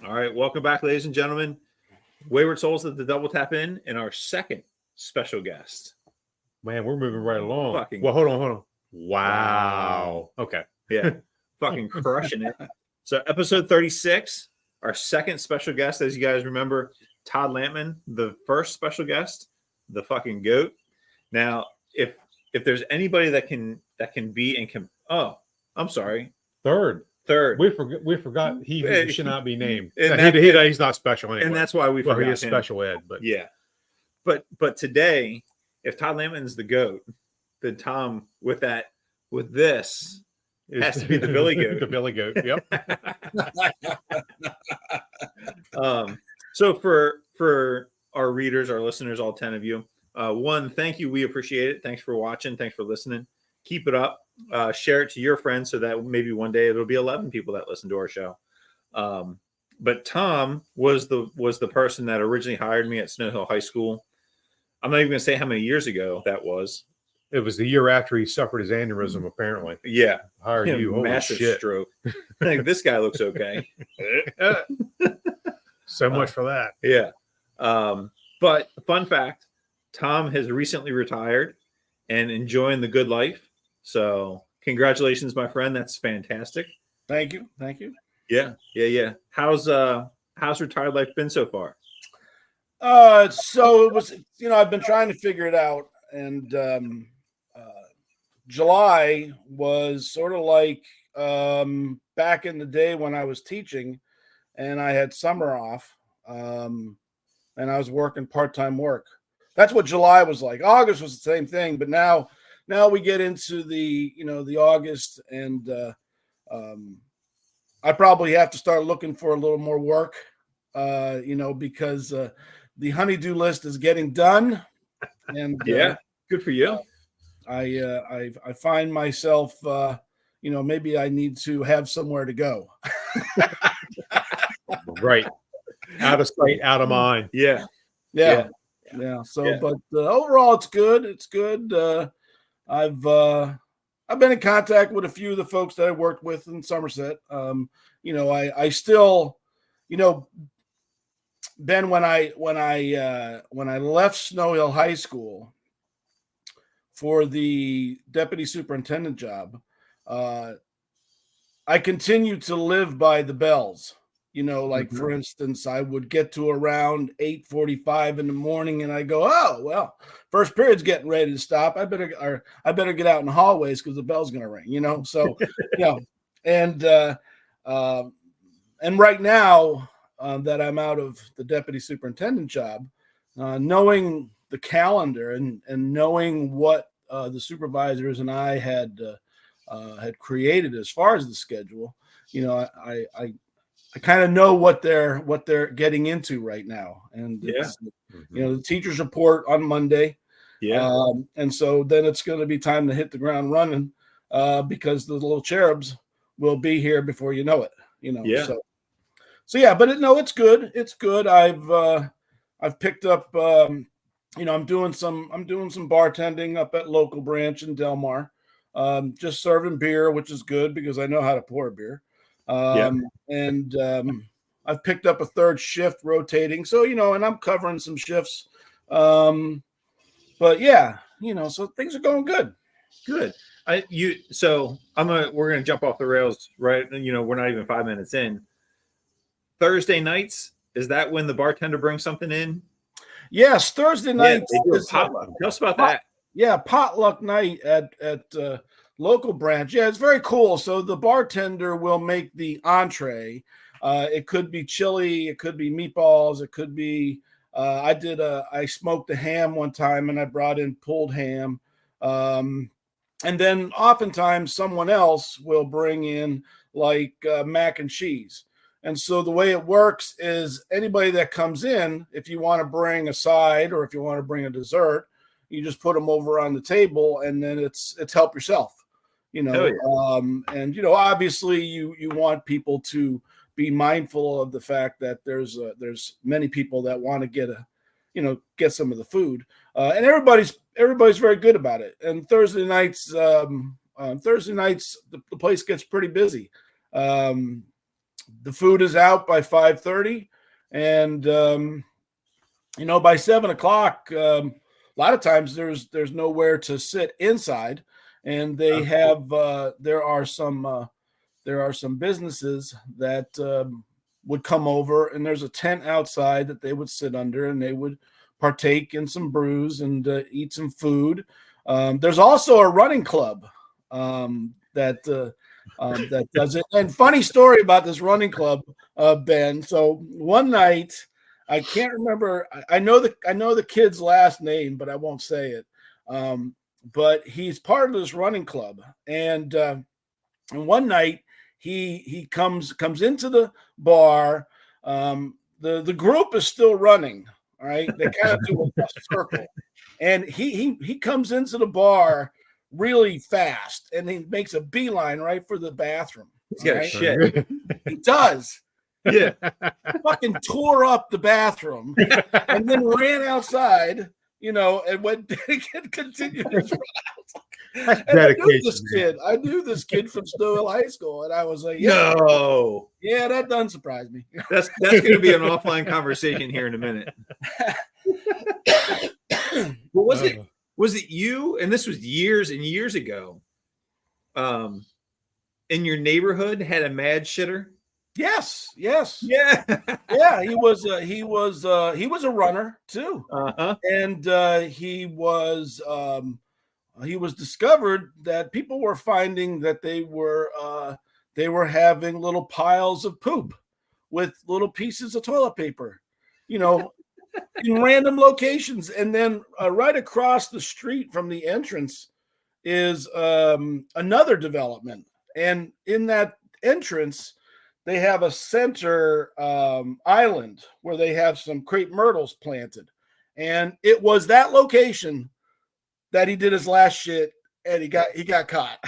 All right, welcome back, ladies and gentlemen. Wayward Souls at the Double Tap In, and our second special guest. Man, we're moving right along. Fucking well, hold on. Wow. Okay. Yeah, fucking crushing it. So episode 36, our second special guest, as you guys remember, Todd Lampman, the first special guest, the fucking GOAT. Now, if there's anybody that can be and can, oh, I'm sorry, Third. We forgot he should not be named. He's not special anyway. And that's why we forgot he is him. special ed, but yeah. But today, if Todd Lampman's the GOAT, then Tom with this has to be the Billy Goat. The Billy Goat. Yep. So for our readers, our listeners, all 10 of you, one, thank you. We appreciate it. Thanks for watching. Thanks for listening. Keep it up. Share it to your friends so that maybe one day it'll be 11 people that listen to our show. But Tom was the person that originally hired me at Snow Hill High School. I'm not even going to say how many years ago that was. It was the year after he suffered his aneurysm, apparently. Yeah. Hired you. Holy massive shit. Stroke. I think this guy looks okay. So much for that. Yeah. But fun fact, Tom has recently retired and enjoying the good life. So congratulations, my friend. That's fantastic. Thank you. Yeah. How's retired life been so far? So it was, I've been trying to figure it out, and July was sort of like back in the day when I was teaching and I had summer off, and I was working part-time work. That's what July was like. August was the same thing, but now we get into the August, and I probably have to start looking for a little more work, because the honeydew list is getting done, and good for you. I find myself, maybe I need to have somewhere to go. Right, out of sight, out of mind. Yeah. So, but overall, it's good. It's good. I've been in contact with a few of the folks that I worked with in Somerset. I still, Ben, when I left Snow Hill High School for the deputy superintendent job, I continued to live by the bells. For instance, I would get to around 8:45 in the morning, and I go, "Oh, well, first period's getting ready to stop. I better get out in the hallways because the bell's going to ring." So, and right now that I'm out of the deputy superintendent job, knowing the calendar and knowing what the supervisors and I had created as far as the schedule, I kind of know what they're getting into right now, and the teachers report on Monday, and so then it's going to be time to hit the ground running, because the little cherubs will be here before you know it. So yeah, but it's good. It's good. I've picked up, I'm doing some bartending up at local branch in Delmar, just serving beer, which is good because I know how to pour beer. And I've picked up a third shift rotating. So, and I'm covering some shifts. But yeah, so things are going good. Good. We're going to jump off the rails, right? We're not even 5 minutes in. Thursday nights, is that when the bartender brings something in? Yes. Thursday night. Tell us about that. Yeah. Potluck night at local branch. Yeah, it's very cool. So the bartender will make the entree. It could be chili, it could be meatballs, it could be I smoked a ham one time and I brought in pulled ham. And then oftentimes someone else will bring in like mac and cheese. And so the way it works is anybody that comes in, if you want to bring a side or if you want to bring a dessert, you just put them over on the table, and then it's help yourself. And obviously you want people to be mindful of the fact that there's many people that want to get some of the food, and everybody's very good about it. And Thursday nights, the place gets pretty busy. the food is out by 5:30, and by 7 o'clock, a lot of times there's nowhere to sit inside, and they have there are some businesses that would come over, and there's a tent outside that they would sit under, and they would partake in some brews and eat some food. There's also a running club that does it. And funny story about this running club, Ben. So one night, I can't remember. I know the kid's last name, but I won't say it. But he's part of this running club, and one night he comes into the bar. The group is still running. All right, they kind of do a circle, and he comes into the bar really fast, and he makes a beeline right for the bathroom. He's got shit. He does. Yeah. Fucking tore up the bathroom and then ran outside, and went and continued his run. And I knew this kid from Stowell High School, and I was like, no. Yeah, that doesn't surprise me. That's going to be an offline conversation here in a minute. But was it you? And this was years and years ago. In your neighborhood had a mad shitter? Yes. Yeah. Yeah, he was a runner too. And he was discovered that people were finding that they were having little piles of poop with little pieces of toilet paper, in random locations. And then right across the street from the entrance is another development. And in that entrance, they have a center island where they have some crepe myrtles planted. And it was that location that he did his last shit, and he got caught.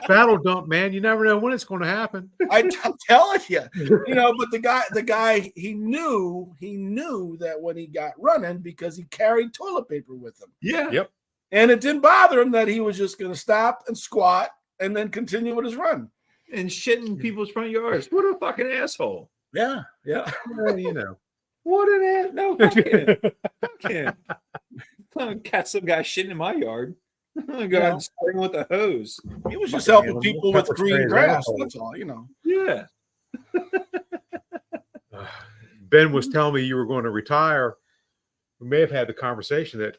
Battle dump, man. You never know when it's going to happen. I'm telling you, but the guy, he knew that when he got running, because he carried toilet paper with him. Yeah. Yep. And it didn't bother him that he was just going to stop and squat and then continue with his run. And shit in people's front yards. What a fucking asshole. Yeah. Well, What an ass. No, fuck him. I'm catch some guy shitting in my yard. I'm going to go out and spray him with a hose. He was just helping people with green grass. That's all, Yeah. Ben was telling me you were going to retire. We may have had the conversation that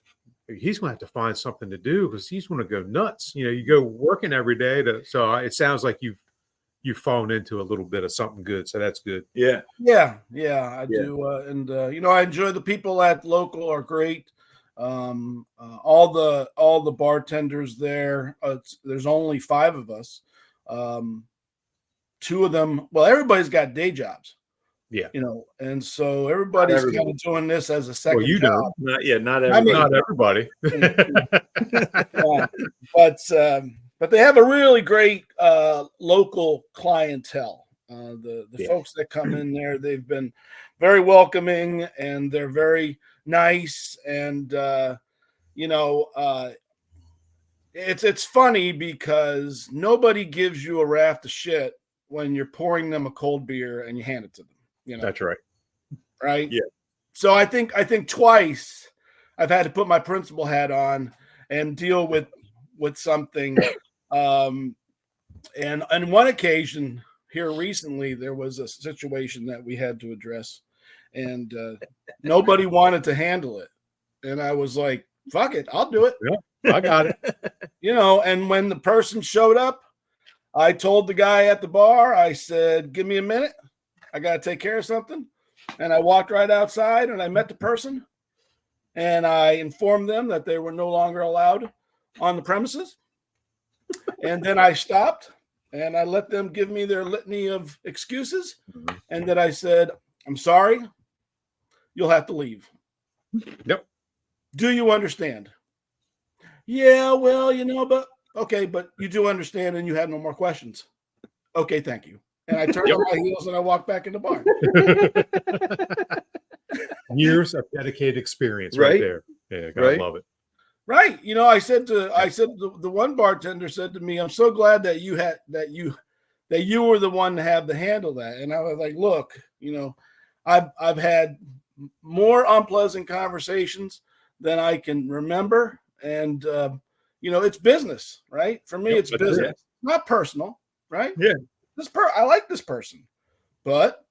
he's going to have to find something to do because he's going to go nuts. You go working every day. So it sounds like you've fallen into a little bit of something good. So that's good. Yeah. I do. And I enjoy the people at local are great. All the bartenders there. There's only 5 of us. 2 of them. Well, everybody's got day jobs. Yeah. And so everybody's kind of doing this as a second job. Not everybody. Not everybody. But they have a really great local clientele. The folks that come in there, they've been very welcoming, and they're very nice. And it's funny because nobody gives you a raft of shit when you're pouring them a cold beer and you hand it to them. That's right. Right. Yeah. So I think twice I've had to put my principal hat on and deal with something. And on one occasion here recently, there was a situation that we had to address, and nobody wanted to handle it. And I was like, fuck it, I'll do it. Yeah, I got it. And when the person showed up, I told the guy at the bar, I said, give me a minute. I got to take care of something. And I walked right outside, and I met the person, and I informed them that they were no longer allowed on the premises. And then I stopped, and I let them give me their litany of excuses. And then I said, I'm sorry, you'll have to leave. Yep. Do you understand? Yeah, well, but okay, but you do understand, and you have no more questions. Okay, thank you. And I turned on my heels and I walked back in the bar. Years of dedicated experience right there. Yeah, gotta love it. Right. I said the one bartender said to me, I'm so glad that you that you were the one to have to handle that. And I was like, look, I've had more unpleasant conversations than I can remember. And, it's business, right? For me, it's business, not personal, right? Yeah. I like this person, but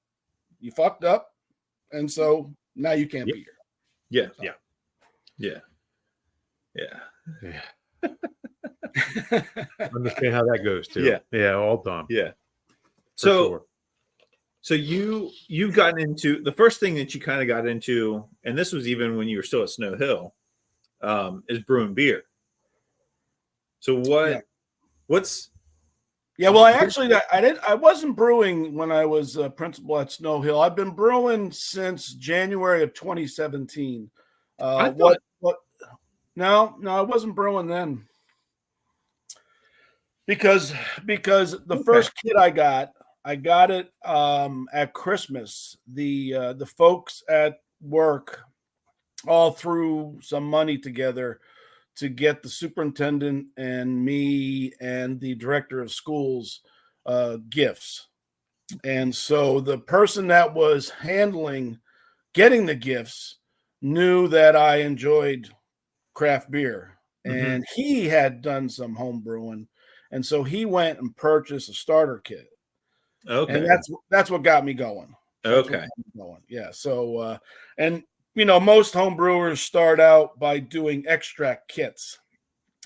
you fucked up. And so now you can't be here. Yeah. So. Yeah. Understand how that goes too. Yeah, all done. Yeah. So you've gotten into the first thing that you kind of got into, and this was even when you were still at Snow Hill, is brewing beer. So what's well, I wasn't brewing when I was principal at Snow Hill. I've been brewing since January of 2017. No, I wasn't brewing then. Because the first kit I got it at Christmas. The folks at work all threw some money together to get the superintendent and me and the director of schools gifts. And so the person that was getting the gifts knew that I enjoyed craft beer, and he had done some home brewing. And so he went and purchased a starter kit. Okay. And that's what got me going. Okay. Yeah. So, most home brewers start out by doing extract kits.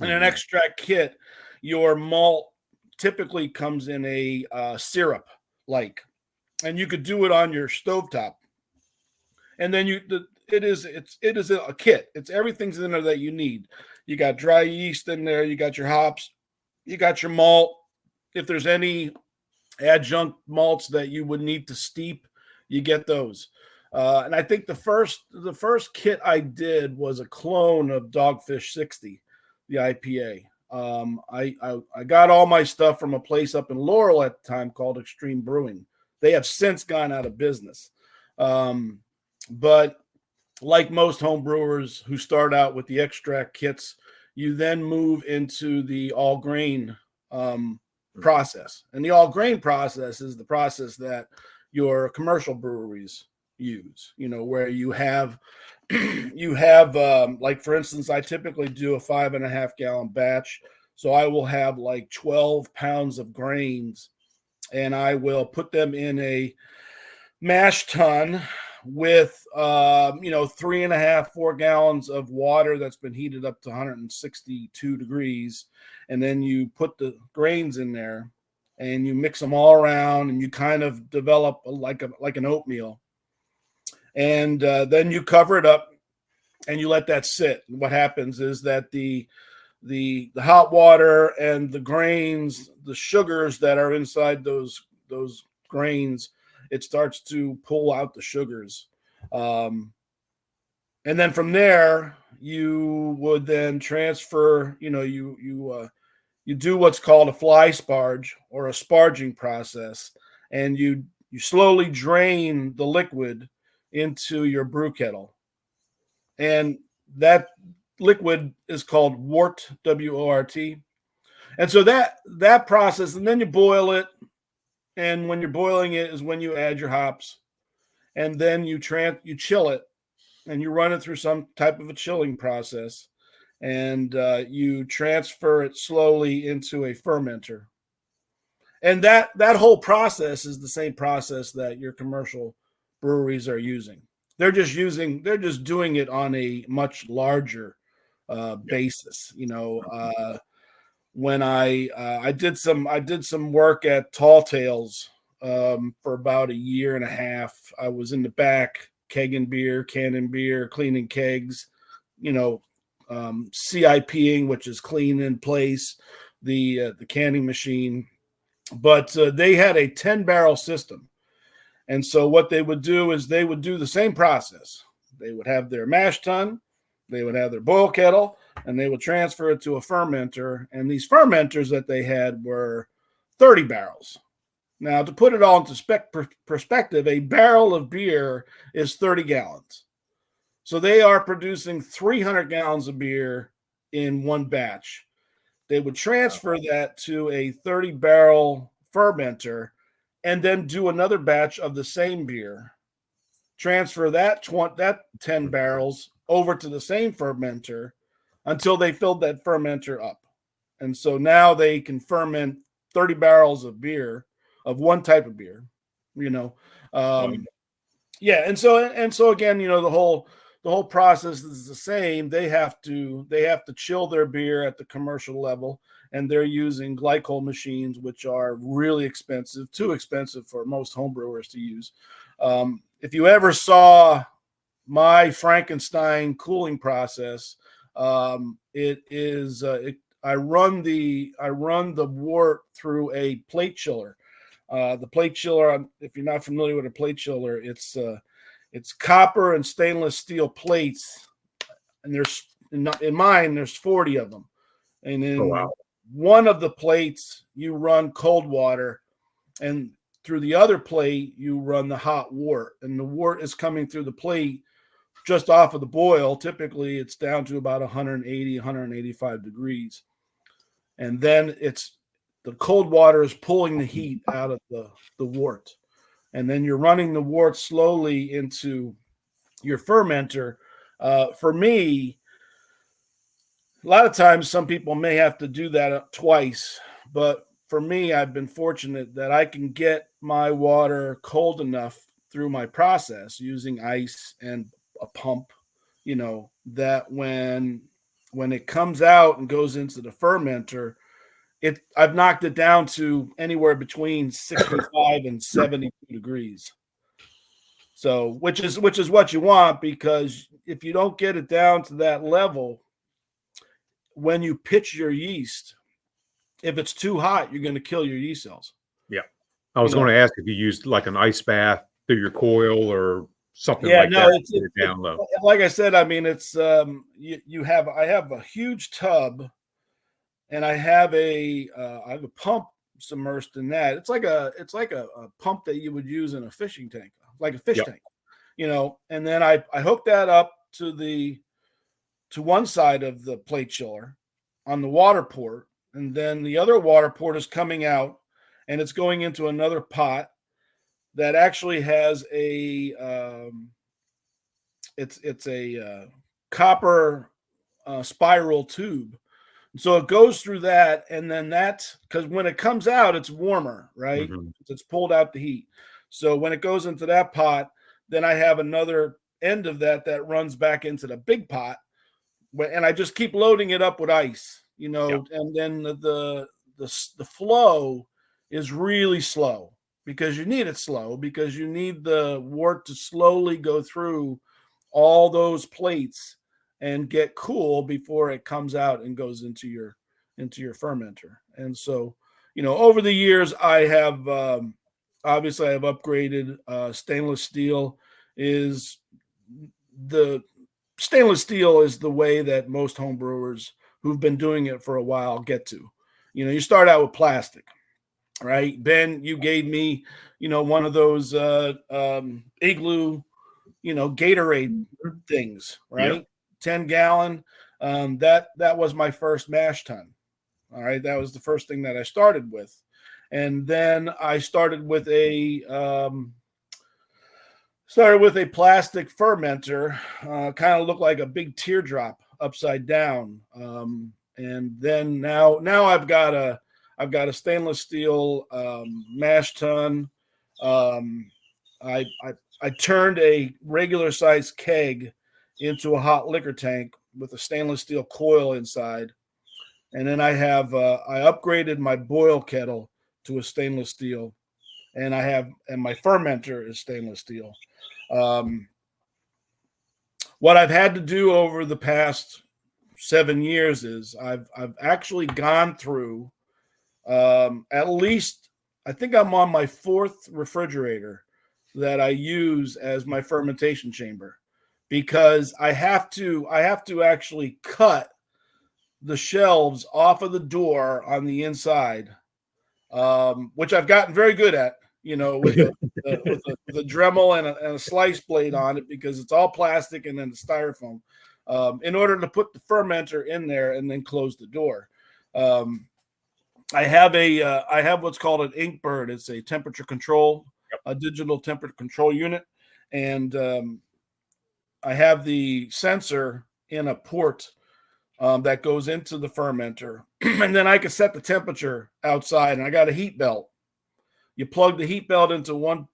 In an extract kit, your malt typically comes in a syrup, and you could do it on your stovetop. And then it is a kit. It's everything's in there that you need. You got dry yeast in there. You got your hops. You got your malt. If there's any adjunct malts that you would need to steep, you get those. And I think the first kit I did was a clone of Dogfish 60, the IPA. I got all my stuff from a place up in Laurel at the time called Extreme Brewing. They have since gone out of business. But like most home brewers who start out with the extract kits, you then move into the all grain process. And the all grain process is the process that your commercial breweries use, where you have like, for instance, I typically do a 5.5 gallon batch. So I will have like 12 pounds of grains, and I will put them in a mash tun with 3.5-4 gallons of water that's been heated up to 162 degrees, and then you put the grains in there and you mix them all around, and you kind of develop like an oatmeal, and then you cover it up and you let that sit. And what happens is that the hot water and the grains, the sugars that are inside those grains, it starts to pull out the sugars. And then from there, you would then transfer, you do what's called a fly sparge or a sparging process. And you slowly drain the liquid into your brew kettle. And that liquid is called wort, W-O-R-T. And so that process, and then you boil it. And when you're boiling it is when you add your hops, and then you chill it, and you run it through some type of a chilling process, and you transfer it slowly into a fermenter. And that whole process is the same process that your commercial breweries are using. They're just doing it on a much larger basis. When I did some work at Tall Tales for about a year and a half. I was in the back kegging beer, canning beer, cleaning kegs, CIPing, which is clean in place, the canning machine. But they had a 10-barrel system. And so what they would do is they would do the same process. They would have their mash tun, they would have their boil kettle, and they would transfer it to a fermenter. And these fermenters that they had were 30 barrels. Now, to put it all into perspective, a barrel of beer is 30 gallons. So they are producing 300 gallons of beer in one batch. They would transfer that to a 30-barrel fermenter, and then do another batch of the same beer, transfer that 10 barrels over to the same fermenter until they filled that fermenter up. And so now they can ferment 30 barrels of beer, of one type of beer, yeah. And so again, the whole process is the same. They have to chill their beer at the commercial level, and they're using glycol machines, which are really expensive, too expensive for most homebrewers to use. If you ever saw my Frankenstein cooling process, it is I run the wort through a plate chiller. The plate chiller, if you're not familiar with a plate chiller, it's copper and stainless steel plates, and in mine there's 40 of them, and in one of the plates you run cold water, and through the other plate you run the hot wort, and the wort is coming through the plate just off of the boil. Typically it's down to about 180, 185 degrees, and then the cold water is pulling the heat out of the wort, and then you're running the wort slowly into your fermenter. For me, a lot of times some people may have to do that twice, but for me, I've been fortunate that I can get my water cold enough through my process using ice and a pump, that when it comes out and goes into the fermenter, I've knocked it down to anywhere between 65 and 72 degrees. So, which is what you want, because if you don't get it down to that level, when you pitch your yeast, if it's too hot, you're going to kill your yeast cells. Yeah. I was going to ask if you used like an ice bath through your coil or something like that. It's down low. Like I said, I mean, it's I have a huge tub, and I have a pump submersed in that. It's like a pump that you would use in a fishing tank, like a fish tank, and then I hook that up to one side of the plate chiller on the water port, and then the other water port is coming out, and it's going into another pot that actually has a it's a copper spiral tube. So it goes through that, and then because when it comes out, it's warmer, right? Mm-hmm. It's pulled out the heat. So when it goes into that pot, then I have another end of that runs back into the big pot, and I just keep loading it up with ice, and then the flow is really slow, because you need it slow, because you need the wort to slowly go through all those plates and get cool before it comes out and goes into your fermenter. And so, over the years, I have obviously I have upgraded. Stainless steel is the way that most home brewers who've been doing it for a while get to. You start out with plastic, right? Ben, you gave me, one of those igloo, Gatorade things, right? Yep. 10-gallon. That was my first mash tun. All right. That was the first thing that I started with. And then I started with a plastic fermenter, kind of looked like a big teardrop upside down. And then now I've got a stainless steel mash tun. I turned a regular size keg into a hot liquor tank with a stainless steel coil inside. And then I upgraded my boil kettle to a stainless steel, and my fermenter is stainless steel. What I've had to do over the past 7 years is I've actually gone through at least, I think I'm on my 4th refrigerator that I use as my fermentation chamber, because I have to actually cut the shelves off of the door on the inside, which I've gotten very good at, with the Dremel and a slice blade on it, because it's all plastic and then the styrofoam, in order to put the fermenter in there and then close the door. I have what's called an Inkbird. It's a temperature control, a digital temperature control unit, and I have the sensor in a port that goes into the fermenter, and then I can set the temperature outside. And I got a heat belt. You plug the heat belt into one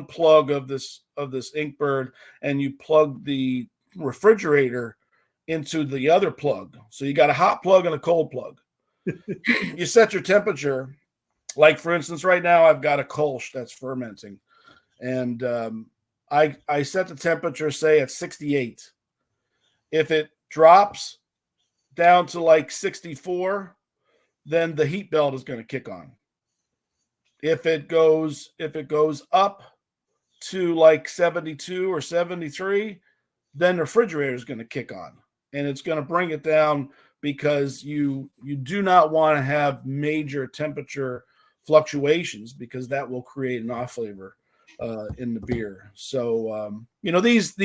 plug of this Inkbird, and you plug the refrigerator into the other plug. So you got a hot plug and a cold plug. You set your temperature. Like, for instance, right now I've got a Kolsch that's fermenting, and I set the temperature, say, at 68. If it drops down to like 64, then the heat belt is going to kick on. If it goes up to like 72 or 73, then the refrigerator is going to kick on, and it's going to bring it down, because you do not want to have major temperature fluctuations, because that will create an off flavor in the beer. So these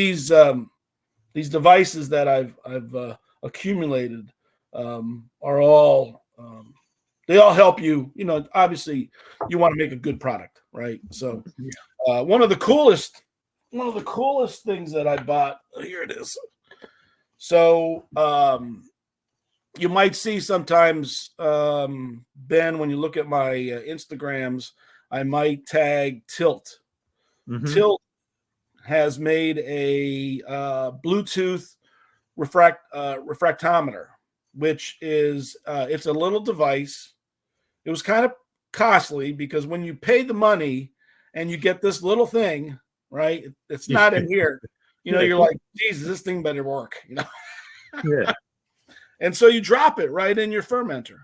devices that I've accumulated are all they all help you. Obviously you want to make a good product, right? So one of the coolest things that I bought, here it is. So you might see sometimes, Ben, when you look at my Instagrams, I might tag Tilt. Mm-hmm. Tilt has made a Bluetooth refractometer, which is it's a little device. It was kind of costly, because when you pay the money and you get this little thing, right? It's not in here. You're like, Jesus, this thing better work. Yeah. And so you drop it right in your fermenter.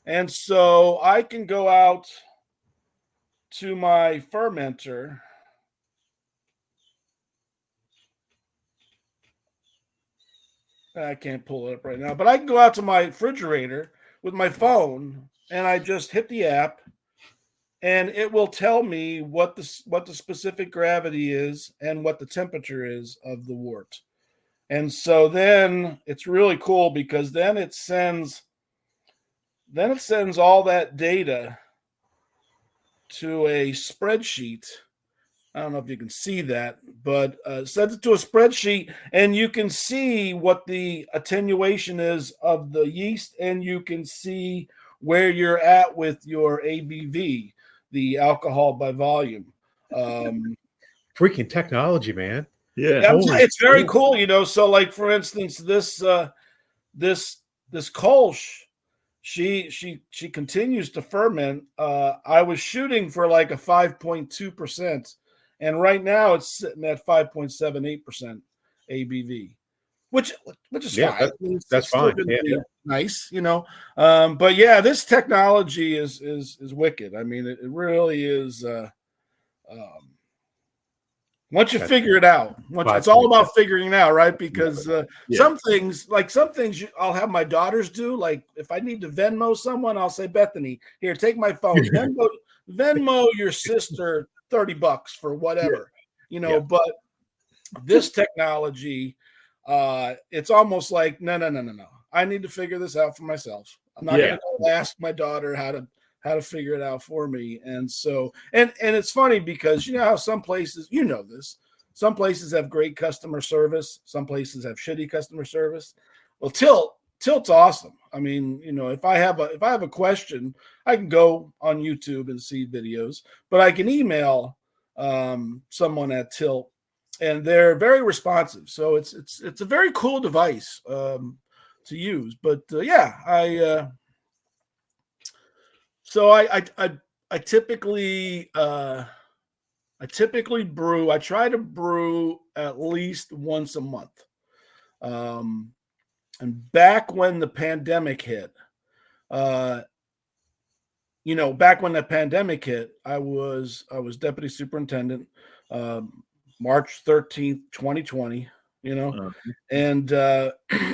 And so I can go out to my fermenter. I can't pull it up right now, but I can go out to my refrigerator with my phone, and I just hit the app, and it will tell me what the specific gravity is and what the temperature is of the wort. And so then it's really cool, because then it sends all that data to a spreadsheet. I don't know if you can see that, but sends it to a spreadsheet, and you can see what the attenuation is of the yeast, and you can see where you're at with your ABV, the alcohol by volume. Freaking technology, man. Yeah, it's very cool, So, like, for instance, this Kolsch, she continues to ferment. I was shooting for like a 5.2%, and right now it's sitting at 5.78% ABV, which is fine. That's fine. Yeah. Nice, But yeah, this technology is wicked. I mean, it really is. Once you figure it out, it's all about figuring it out, right? Because some things I'll have my daughters do. Like, if I need to Venmo someone, I'll say, Bethany, here, take my phone. Venmo your sister $30 for whatever, But this technology, it's almost like, no. I need to figure this out for myself. I'm not going to ask my daughter how to figure it out for me. And so, and it's funny, because how some places, some places have great customer service, some places have shitty customer service. Well, Tilt's awesome. I mean, if I have a question, I can go on YouTube and see videos, but I can email someone at Tilt, and they're very responsive. So it's a very cool device to use. But So I typically brew. I try to brew at least once a month. And back when the pandemic hit, I was deputy superintendent, March 13th, 2020, and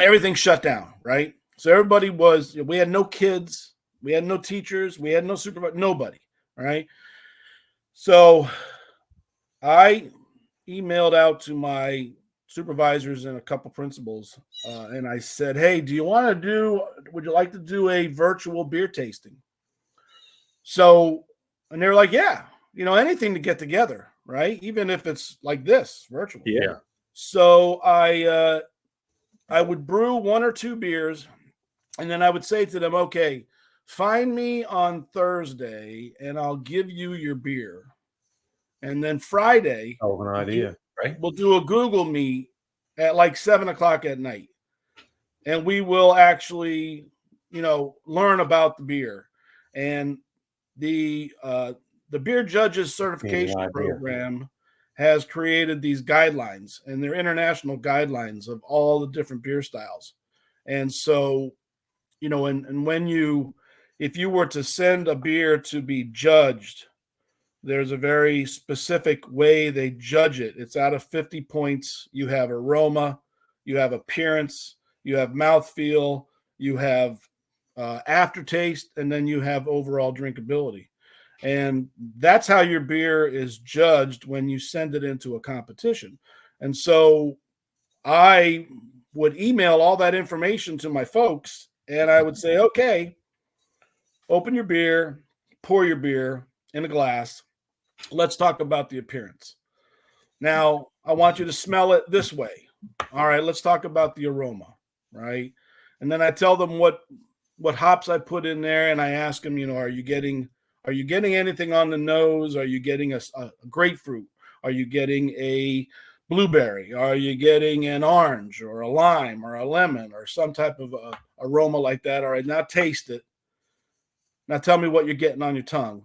everything shut down, right? So we had no kids. We had no teachers. We had no supervisor. Nobody. Right. So I emailed out to my supervisors and a couple principals, and I said, "Hey, would you like to do a virtual beer tasting?" So, and they're like, yeah, anything to get together, right? Even if it's like this, virtual. Yeah. So I would brew 1 or 2 beers, and then I would say to them, okay, find me on Thursday and I'll give you your beer. And then Friday, an idea, right? We'll do a Google Meet at like 7:00 at night. And we will actually, learn about the beer. And the beer judges certification program has created these guidelines, and they're international guidelines of all the different beer styles. And so, and if you were to send a beer to be judged, there's a very specific way they judge it. It's out of 50 points. You have aroma, you have appearance, you have mouthfeel, you have aftertaste, and then you have overall drinkability. And that's how your beer is judged when you send it into a competition. And so I would email all that information to my folks, and I would say, okay, open your beer, pour your beer in a glass. Let's talk about the appearance. Now, I want you to smell it this way. All right, let's talk about the aroma, right? And then I tell them what hops I put in there, and I ask them, are you getting anything on the nose? Are you getting a grapefruit? Are you getting a blueberry? Are you getting an orange or a lime or a lemon or some type of aroma like that? All right, now taste it. Now tell me what you're getting on your tongue,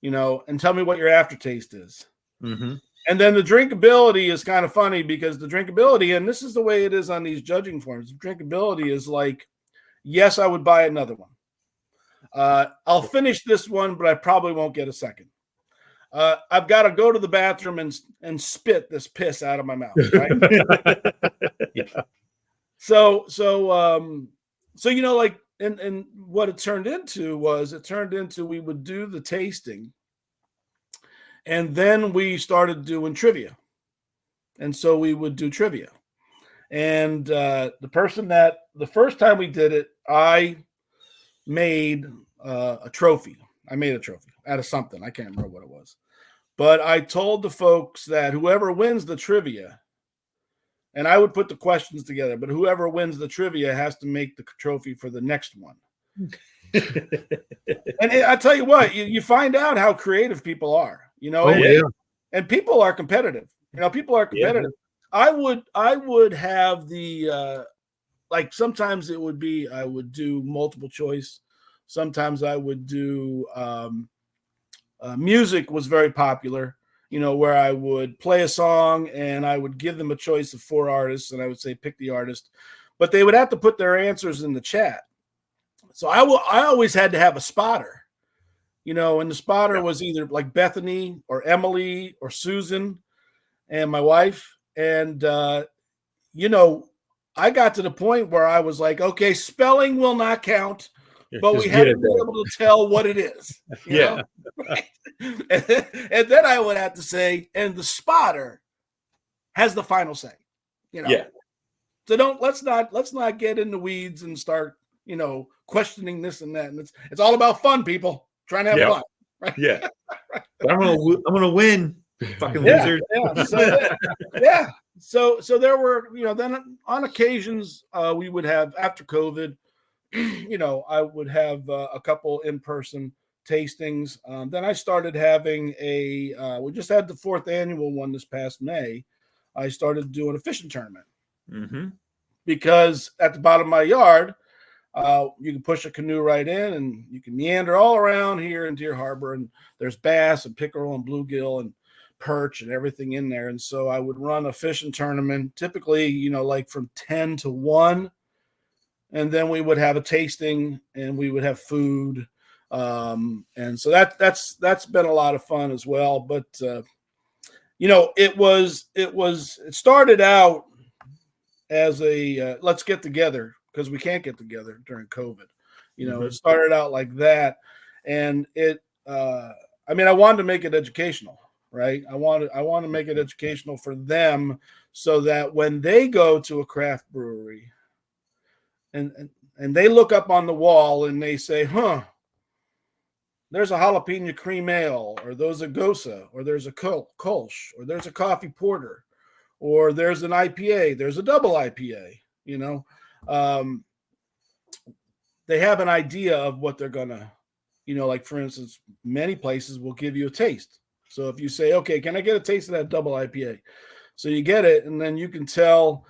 and tell me what your aftertaste is. Mm-hmm. And then the drinkability is kind of funny, because the drinkability, and this is the way it is on these judging forms, drinkability is like, yes, I would buy another one. I'll finish this one, but I probably won't get a second. I've got to go to the bathroom and spit this piss out of my mouth, right? Yeah. So like, and what it turned into we would do the tasting, and then we started doing trivia. And so we would do trivia. And the first time we did it, I made a trophy. I made a trophy out of something. I can't remember what it was. But I told the folks that whoever wins the trivia, and I would put the questions together, but whoever wins the trivia has to make the trophy for the next one. And I tell you what, you find out how creative people are, and people are competitive. People are competitive. Yeah. I would have the like, sometimes it would be, I would do multiple choice. Sometimes I would do music was very popular, where I would play a song and I would give them a choice of 4 artists, and I would say, pick the artist, but they would have to put their answers in the chat. So I always had to have a spotter, and the spotter was either like Bethany or Emily or Susan and my wife. And, I got to the point where I was like, okay, spelling will not count, but we have to be able to tell what it is. You know? Right? And then I would have to say, and the spotter has the final say. Yeah. So let's not get in the weeds and start, questioning this and that. And it's all about fun, people. Trying to have fun. Right? Yeah. But I'm gonna win. Fucking losers. Yeah. So there were, then on occasions we would have, after COVID, I would have a couple in-person tastings. Then I started having we just had the 4th annual one this past May. I started doing a fishing tournament. Mm-hmm. Because at the bottom of my yard, you can push a canoe right in and you can meander all around here in Deer Harbor, and there's bass and pickerel and bluegill and perch and everything in there. And so I would run a fishing tournament, typically, like from 10 to 1. And then we would have a tasting and we would have food. And so that's been a lot of fun as well. But, it started out as a let's get together, because we can't get together during COVID. It started out like that. And I wanted to make it educational. Right. I want to make it educational for them, so that when they go to a craft brewery and they look up on the wall and they say, there's a jalapeno cream ale, or there's a Gosa, or there's a Kolsch, or there's a coffee porter, or there's an IPA, there's a double IPA, they have an idea of what they're gonna, like for instance, many places will give you a taste. So if you say, okay, can I get a taste of that double IPA? So you get it, and then you can tell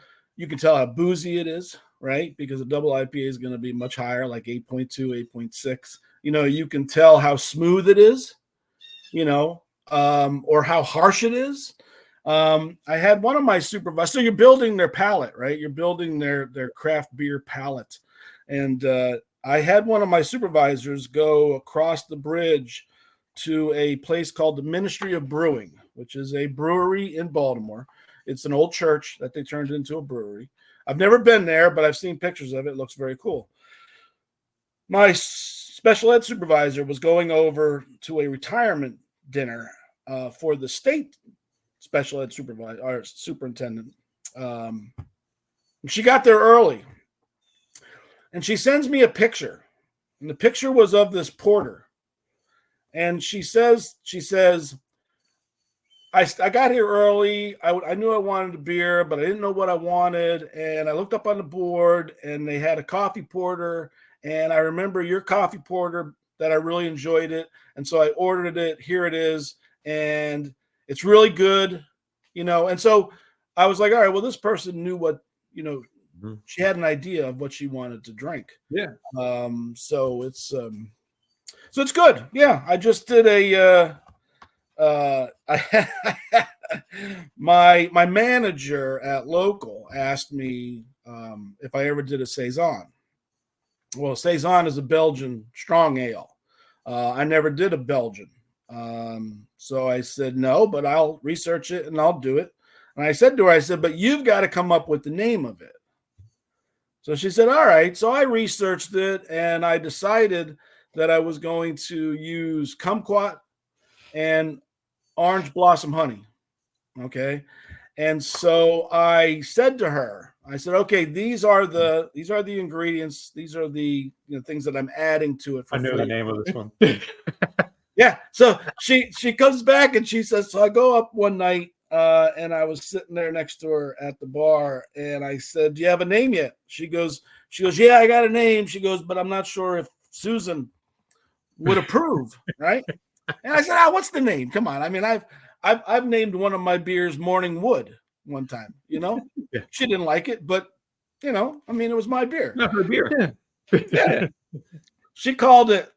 how boozy it is, right? Because a double IPA is going to be much higher, like 8.2, 8.6. You can tell how smooth it is, or how harsh it is. I had one of my supervisors. So you're building their palate, right? You're building their craft beer palate. And I had one of my supervisors go across the bridge to a place called the Ministry of Brewing, which is a brewery in Baltimore. It's an old church that they turned into a brewery. I've never been there, but I've seen pictures of it. It looks very cool. My special ed supervisor was going over to a retirement dinner for the state special ed superintendent. She got there early, and she sends me a picture, and the picture was of this porter. And she says, I got here early. I knew I wanted a beer, but I didn't know what I wanted. And I looked up on the board, and they had a coffee porter. And I remember your coffee porter that I really enjoyed it. And so I ordered it. Here it is. And it's really good, And so I was like, all right, well, this person knew what, she had an idea of what she wanted to drink. Yeah. So it's good. Yeah. I just did my manager at local asked me if I ever did a saison. Well, saison is a Belgian strong ale. I never did a Belgian, so I said no, but I'll research it and I'll do it. And I said to her, but you've got to come up with the name of it. So she said, all right. So I researched it, and I decided that I was going to use kumquat and orange blossom honey. Okay. And so I said to her, okay, these are the ingredients. These are the things that I'm adding to it. I know the name of this one. Yeah. So she comes back and she says, so I go up one night and I was sitting there next to her at the bar, and I said, do you have a name yet? She goes, yeah, I got a name. She goes, but I'm not sure if Susan would approve. Right. And I said, what's the name? Come on. I mean, I've named one of my beers Morning Wood one time, Yeah. She didn't like it, but it was my beer. Not her beer. Yeah. She called it,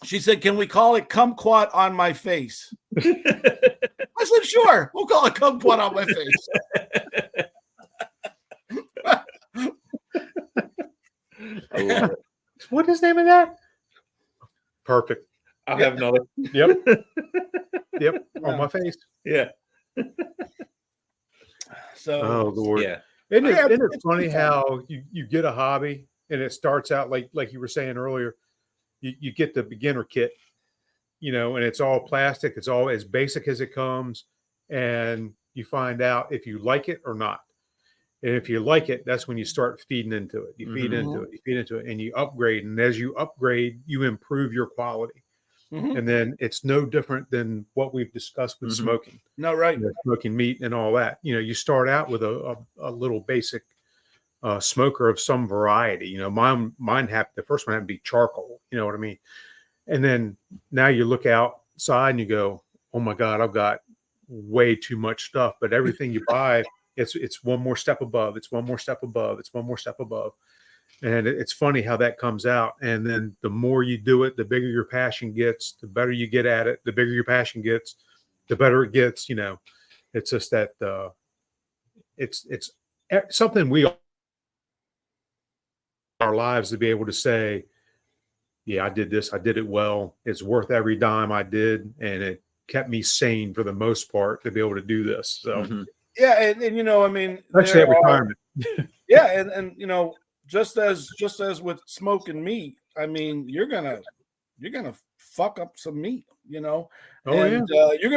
she said, can we call it Kumquat on my face? I said, sure, we'll call it Kumquat on my face. I love it. What is the name of that? Perfect. I'll have another. Yep. Yep. On my face. Yeah. So, oh Lord. Yeah. Isn't it funny how you get a hobby and it starts out like you were saying earlier, you get the beginner kit, and it's all plastic. It's all as basic as it comes. And you find out if you like it or not. And if you like it, that's when you start feeding into it. You feed into it, and you upgrade. And as you upgrade, you improve your quality. Mm-hmm. And then it's no different than what we've discussed with smoking. No, right. Smoking meat and all that. You start out with a little basic smoker of some variety. Mine the first one had to be charcoal. You know what I mean? And then now you look outside and you go, oh my God, I've got way too much stuff. But everything you buy, it's one more step above. It's one more step above. It's one more step above. And it's funny how that comes out. And then the more you do it, the bigger your passion gets, the better you get at it. The bigger your passion gets, the better it gets. It's just that it's something we all our lives to be able to say, yeah, I did this. I did it well. It's worth every dime I did. And it kept me sane for the most part to be able to do this. So, yeah. And I mean, especially at retirement. Yeah. And just as with smoking meat, I mean, you're gonna fuck up some meat, you're gonna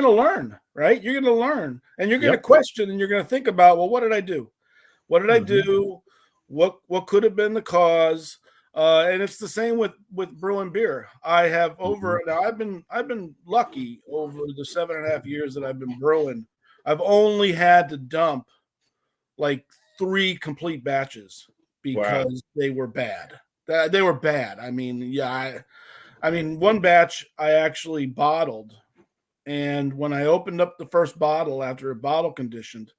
learn, right? You're gonna learn, and you're gonna question, and you're gonna think about, well, what did I do? What did I do? What could have been the cause? And it's the same with brewing beer. I have now I've been lucky over the 7.5 years that I've been brewing. I've only had to dump like 3 complete batches because they were bad. They were bad. I mean, I mean, one batch I actually bottled, and when I opened up the first bottle after it bottle conditioned,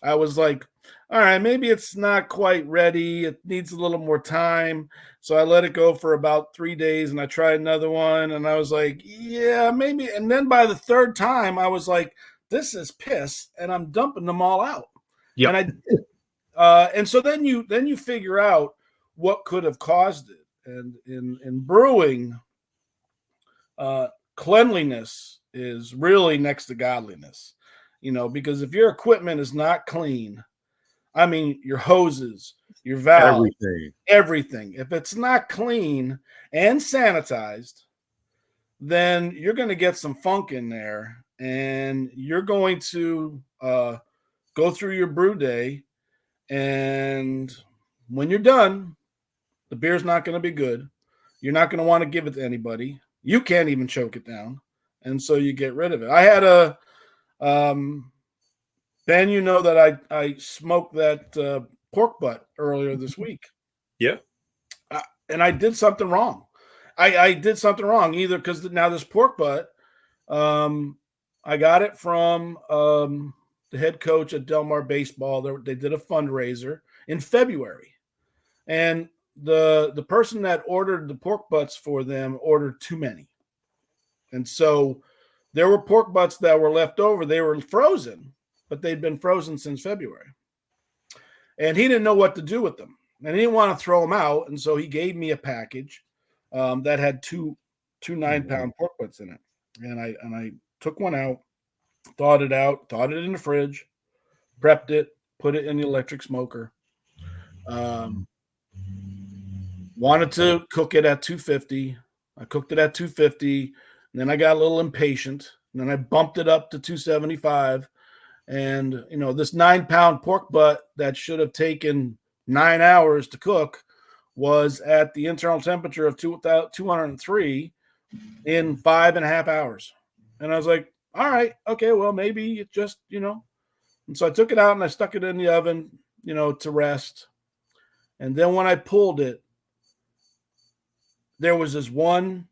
I was like, all right, maybe it's not quite ready. It needs a little more time. So I let it go for about 3 days, and I tried another one, and I was like, yeah, maybe. And then by the 3rd time, I was like, this is piss, and I'm dumping them all out. Yep. And and so then you figure out what could have caused it. And in brewing, cleanliness is really next to godliness. Because if your equipment is not clean, I mean, your hoses, your valves, everything. If it's not clean and sanitized, then you're going to get some funk in there, and you're going to go through your brew day, and when you're done, the beer's not going to be good. You're not going to want to give it to anybody. You can't even choke it down, and so you get rid of it. I had a Ben, that I smoked that pork butt earlier this week. Yeah. And I did something wrong. I did something wrong either because now this pork butt, I got it from the head coach at Del Mar Baseball. They did a fundraiser in February. And the person that ordered the pork butts for them ordered too many. And so there were pork butts that were left over. They were frozen, but they'd been frozen since February. And he didn't know what to do with them. And he didn't want to throw them out. And so he gave me a package that had two 9-pound pork butts in it. And I took one out, thawed it in the fridge, prepped it, put it in the electric smoker. Wanted to cook it at 250. I cooked it at 250. And then I got a little impatient. And then I bumped it up to 275. And, this 9-pound pork butt that should have taken 9 hours to cook was at the internal temperature of 203 in 5.5 hours. And I was like, all right, okay, well, maybe it just, And so I took it out and I stuck it in the oven, to rest. And then when I pulled it, there was this one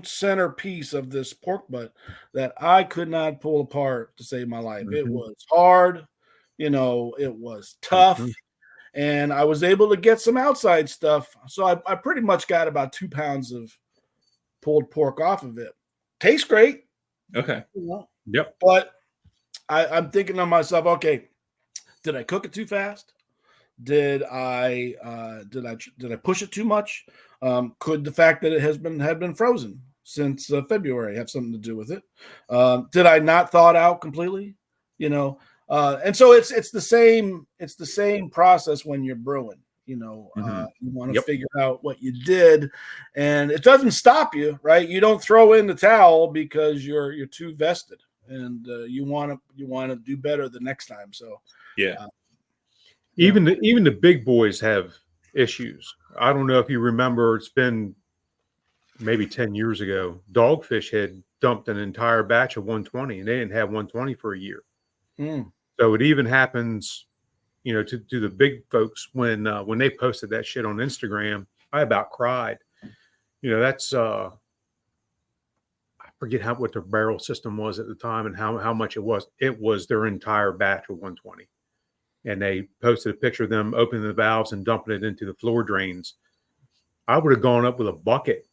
center piece of this pork butt that I could not pull apart to save my life. It was hard, it was tough, and I was able to get some outside stuff. So I pretty much got about 2 pounds of pulled pork off of it. Tastes great. Okay. Yep. But I'm thinking to myself, okay, did I cook it too fast? Did I push it too much? Could the fact that it had been frozen since February have something to do with it? Did I not thaw it out completely? And so it's the same process when you're brewing. You want to figure out what you did, and it doesn't stop you, right? You don't throw in the towel because you're too vested, and you want to do better the next time. So yeah. Even the big boys have issues. I don't know if you remember, it's been maybe 10 years ago. Dogfish had dumped an entire batch of 120, and they didn't have 120 for a year. So it even happens, to the big folks when they posted that shit on Instagram. I about cried. That's I forget what their barrel system was at the time and how much it was. It was their entire batch of 120. And they posted a picture of them opening the valves and dumping it into the floor drains. I would have gone up with a bucket.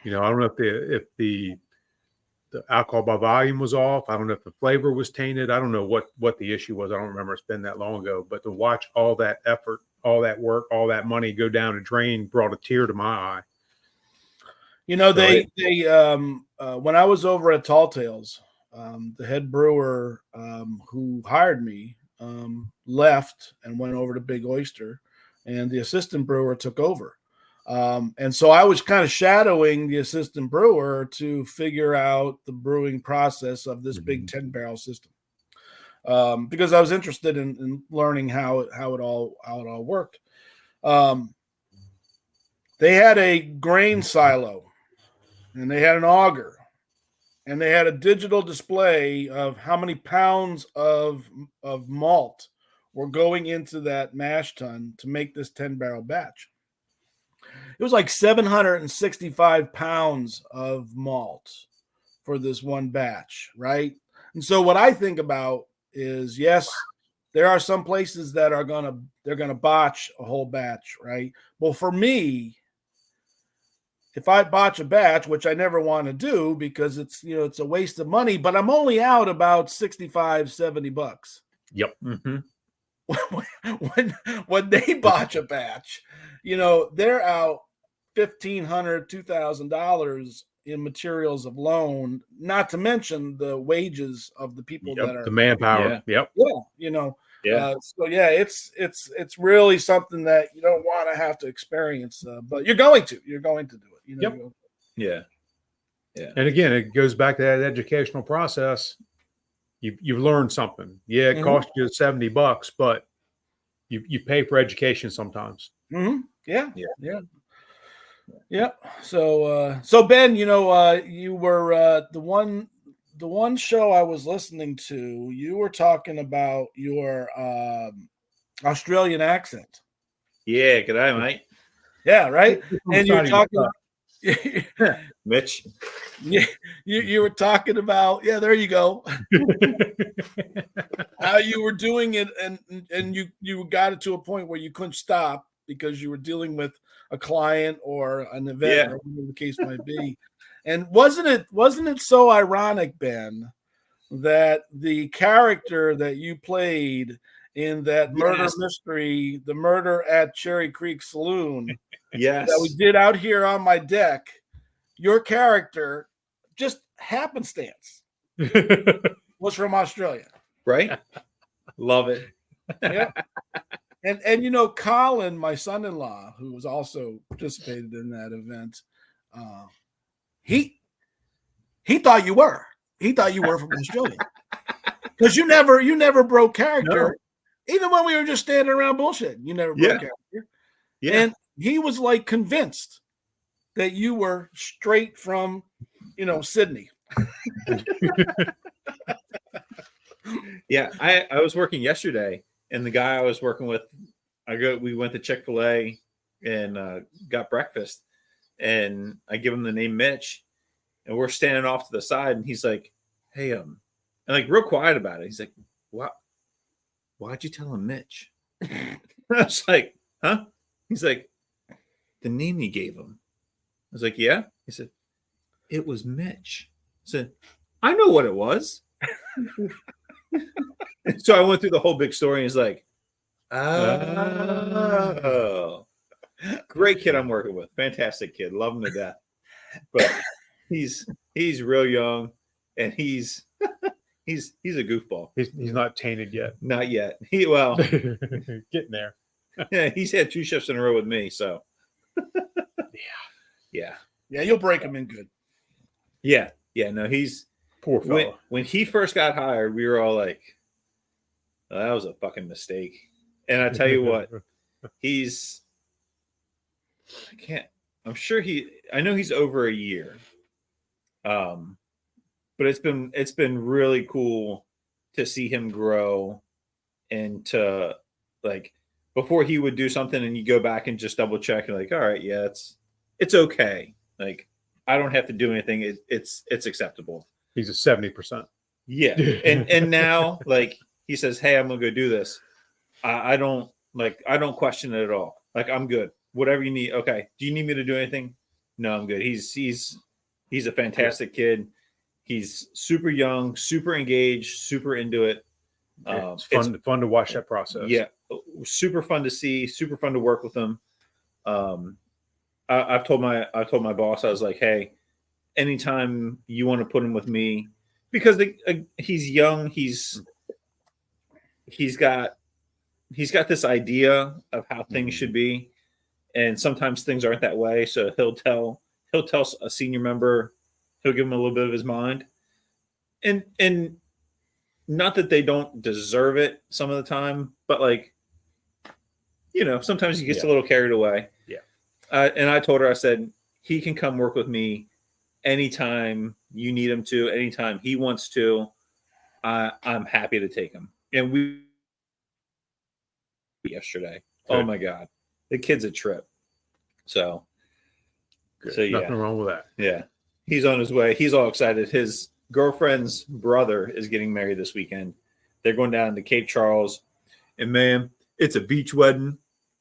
I don't know if the alcohol by volume was off. I don't know if the flavor was tainted. I don't know what the issue was. I don't remember. It's been that long ago. But to watch all that effort, all that work, all that money go down a drain brought a tear to my eye. They when I was over at Tall Tales, the head brewer who hired me left and went over to Big Oyster, and the assistant brewer took over. And so I was kind of shadowing the assistant brewer to figure out the brewing process of this big 10-barrel system, because I was interested in learning how it all worked. They had a grain silo, and they had an auger, and they had a digital display of how many pounds of malt were going into that mash tun to make this 10-barrel batch. It was like 765 pounds of malt for this one batch, right? And so what I think about is, yes, there are some places that they're gonna botch a whole batch, right? Well, for me, if I botch a batch, which I never want to do because it's a waste of money, but I'm only out about $65-$70. Yep. Mm-hmm. When they botch a batch, they're out $1,500, $2,000 in materials alone, not to mention the wages of the people that are the manpower. Yeah. Yep. So it's really something that you don't want to have to experience, but you're going to do it. Yep. Yeah. And again, it goes back to that educational process. You've learned something. Yeah, it cost you $70, but you pay for education sometimes. Mm-hmm. Yeah. So Ben, you were the one show I was listening to. You were talking about your Australian accent. Yeah. Good eye, mate. Yeah, right. And you're talking, Mitch. Yeah, you were talking about. Yeah, there you go. How you were doing it, and you got it to a point where you couldn't stop because you were dealing with a client or an event, or whatever the case might be. And wasn't it so ironic, Ben, that the character that you played in that murder mystery, the murder at Cherry Creek Saloon, that we did out here on my deck, your character, just happenstance, was from Australia. Right? Love it. Yeah. And Colin, my son-in-law, who was also participated in that event, he thought you were. He thought you were from Australia. Because you never broke character. No. Even when we were just standing around bullshit, you never broke character. Yeah. And he was like convinced that you were straight from, Sydney. Yeah, I was working yesterday, and the guy I was working with, we went to Chick-fil-A and got breakfast, and I give him the name Mitch, and we're standing off to the side, and he's like, "Hey, and like real quiet about it." He's like, "What? Why'd you tell him Mitch?" I was like, "Huh?" He's like, "The name you gave him." I was like, "Yeah." He said, "It was Mitch." I said, "I know what it was." So I went through the whole big story, and he's like, "Oh, great kid I'm working with. Fantastic kid. Love him to death." But he's real young, and he's a goofball. He's not tainted yet. Not yet. Getting there. Yeah, he's had 2 shifts in a row with me, so yeah, you'll break him in good. Yeah. No, he's poor fellow. When he first got hired, we were all like, oh, "That was a fucking mistake." And I tell you what, I know he's over a year. But it's been really cool to see him grow, and to, like, before he would do something and you go back and just double check and like, all right, yeah, it's okay. Like, I don't have to do anything. It's acceptable. He's a 70%. Yeah. And now, like, he says, "Hey, I'm gonna go do this." I don't question it at all. Like, I'm good. Whatever you need. Okay. Do you need me to do anything? No, I'm good. He's a fantastic kid. He's super young, super engaged, super into it. It's fun to watch that process. Yeah, super fun to see, super fun to work with him. I've told my boss, I was like, "Hey, anytime you want to put him with me," because he's young, he's got this idea of how things should be, and sometimes things aren't that way. So he'll tell a senior member. He'll give him a little bit of his mind, and not that they don't deserve it some of the time, but, like, sometimes he gets a little carried away. Yeah. And I told her, I said, he can come work with me anytime you need him to, anytime he wants to. I'm happy to take him. And we yesterday. Good. Oh my God, the kid's a trip. So yeah, nothing wrong with that. Yeah, he's on his way. He's all excited. His girlfriend's brother is getting married this weekend. They're going down to Cape Charles, and man, it's a beach wedding,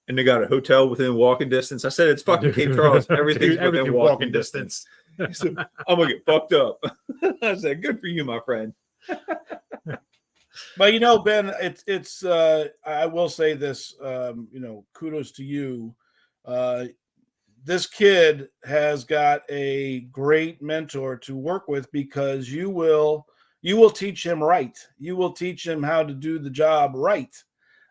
and they got a hotel within walking distance. I said, it's fucking Cape Charles. Everything's within walking distance. So I'm gonna get fucked up. I said, good for you, my friend. But Ben, it's I will say this, kudos to you. This kid has got a great mentor to work with, because you will teach him right. You will teach him how to do the job right.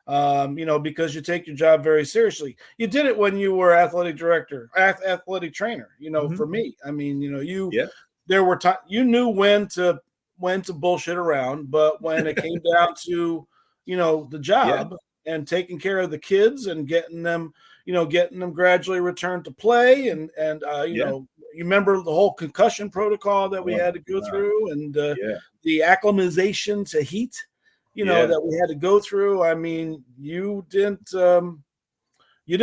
Because you take your job very seriously. You did it when you were athletic director, athletic trainer. For me, I mean, there were times you knew when to bullshit around, but when it came down to the job and taking care of the kids and getting them gradually returned to play, and you remember the whole concussion protocol that we had to go through, and the acclimatization to heat that we had to go through. I mean, you didn't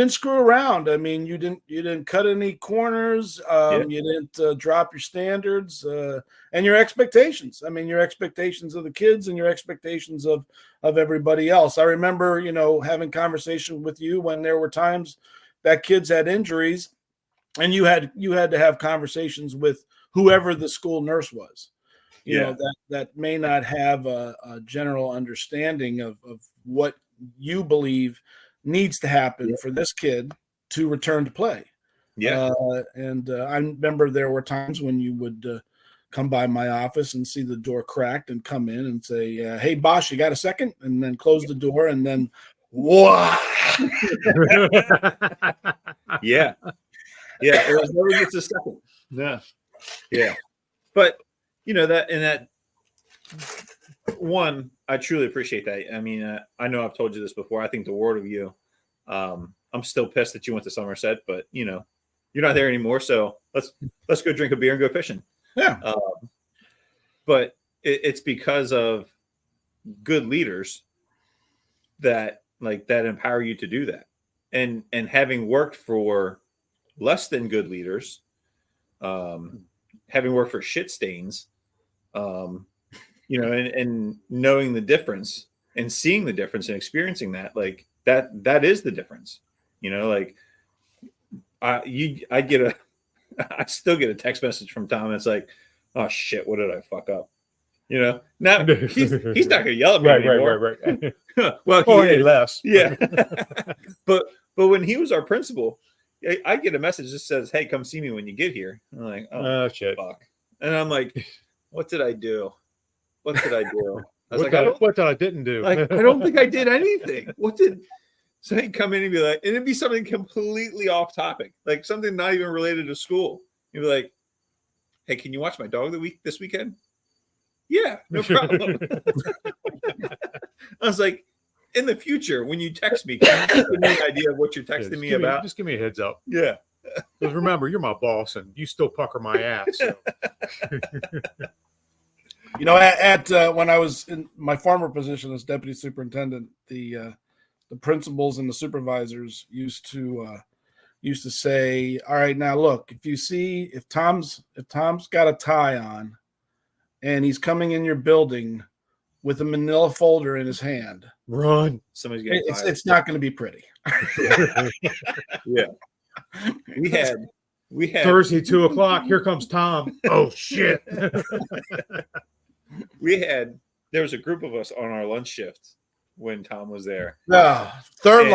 screw around. I mean, you didn't cut any corners. You didn't drop your standards and your expectations. I mean, your expectations of the kids and your expectations of everybody else. I remember, having conversation with you when there were times that kids had injuries, and you had to have conversations with whoever the school nurse was. That may not have a general understanding of what you believe needs to happen for this kid to return to play. I remember there were times when you would come by my office and see the door cracked and come in and say, hey, boss, you got a second? And then close the door, and then, wow. Yeah. It was never just a second. Yeah. But, that one, I truly appreciate that. I mean, I know I've told you this before. I think the world of you. I'm still pissed that you went to Somerset, but you're not there anymore. So let's go drink a beer and go fishing. Yeah. But it's because of good leaders that empower you to do that. And having worked for less than good leaders, having worked for shit stains, and knowing the difference and seeing the difference and experiencing that, that is the difference. I still get a text message from Tom. And it's like, oh shit, what did I fuck up? Now he's not gonna yell at me anymore. Right. Well, he less. Yeah. but when he was our principal, I get a message that says, hey, come see me when you get here. I'm like, oh shit, fuck. And I'm like, what did I do? What did I do? I was what did I didn't do? I don't think I did anything. So he'd come in and be like, and it'd be something completely off topic, like something not even related to school. He'd be like, hey, can you watch my dog this weekend? Yeah, no problem. I was like, in the future, when you text me, can you give me an idea of what you're texting me about? Just give me a heads up. Yeah. Because remember, you're my boss, and you still pucker my ass. So. When I was in my former position as deputy superintendent, the principals and the supervisors used to say, all right, now look, if Tom's got a tie on and he's coming in your building with a manila folder in his hand, run. Somebody's getting tired. It's not going to be pretty. Yeah. We had Thursday, 2:00. Here comes Tom. Oh shit. There was a group of us on our lunch shift when Tom was there. Third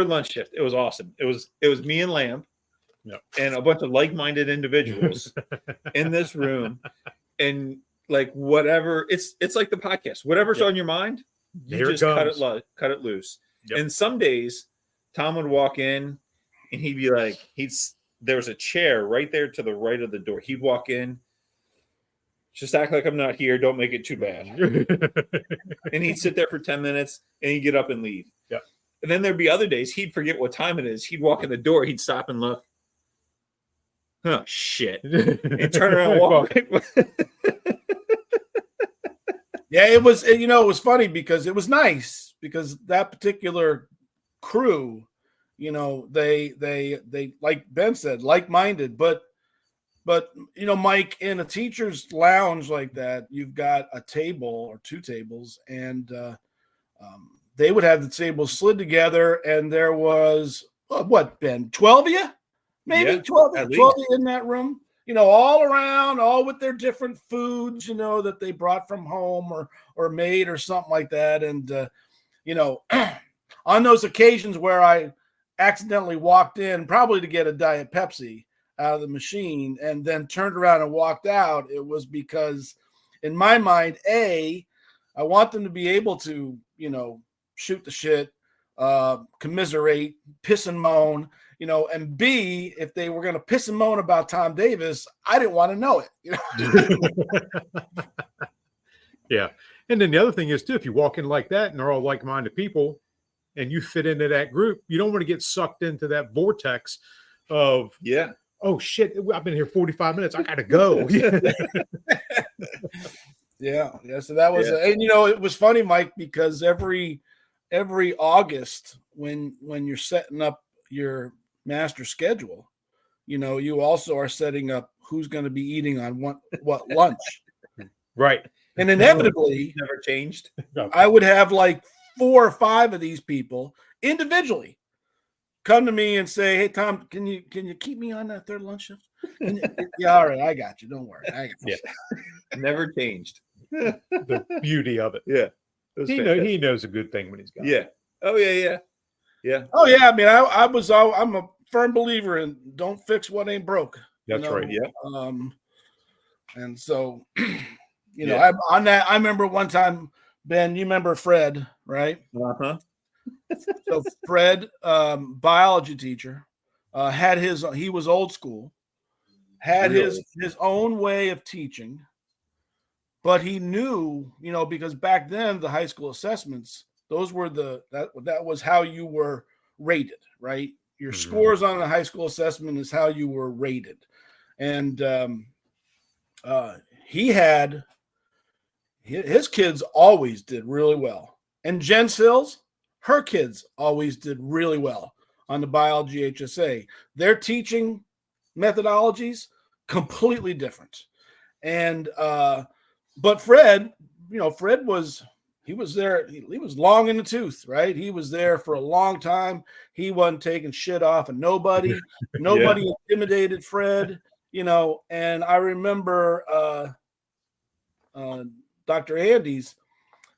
lunch shift. It was awesome. It was me and Lamb, and a bunch of like-minded individuals in this room, and whatever it's like the podcast. Whatever's on your mind, you just cut it loose. Yep. And some days Tom would walk in and he'd be like, there was a chair right there to the right of the door. He'd walk in, just act like I'm not here. Don't make it too bad. And he'd sit there for 10 minutes and he'd get up and leave. Yeah. And then there'd be other days he'd forget what time it is. He'd walk in the door, he'd stop and look. Oh shit! And turn around and walk. Yeah, it was. It was funny because it was nice because that particular crew, they like Ben said, like-minded, but Mike, in a teacher's lounge like that, you've got a table or two tables, and they would have the tables slid together, and there was what, Ben, 12 of you, maybe 12 of you in that room, all around, all with their different foods, that they brought from home or made or something like that, and on those occasions where I accidentally walked in, probably to get a Diet Pepsi out of the machine, and then turned around and walked out, it was because in my mind, I want them to be able to, shoot the shit, commiserate, piss and moan, and B, if they were going to piss and moan about Tom Davis, I didn't want to know it. Yeah. And then the other thing is too, if you walk in like that and they're all like-minded people and you fit into that group, you don't want to get sucked into that vortex of, oh shit, I've been here 45 minutes. I got to go. Yeah. So that was, and it was funny, Mike, because every August when you're setting up your master schedule, you also are setting up who's going to be eating on what lunch. Right. And inevitably, never changed. I would have like 4 or 5 of these people individually come to me and say, "Hey, Tom, can you keep me on that third lunch shift?" Yeah, all right, I got you. Don't worry, I got you. Never changed. The beauty of it. Yeah, he knows a good thing when he's got. Yeah. Oh yeah. Oh yeah. I mean, I'm a firm believer in don't fix what ain't broke. That's right. Yeah. And so, I remember one time, Ben, you remember Fred, right? Uh-huh. So Fred, biology teacher, he was old school, had his own way of teaching, but he knew, because back then the high school assessments, those were that was how you were rated, right? Your scores on a high school assessment is how you were rated. And he had his kids always did really well. And Jen Sills, her kids always did really well on the biology HSA. Their teaching methodologies completely different. And but Fred, Fred was there. He was long in the tooth, right? He was there for a long time. He wasn't taking shit off of nobody. Nobody intimidated Fred, And I remember Dr. Andes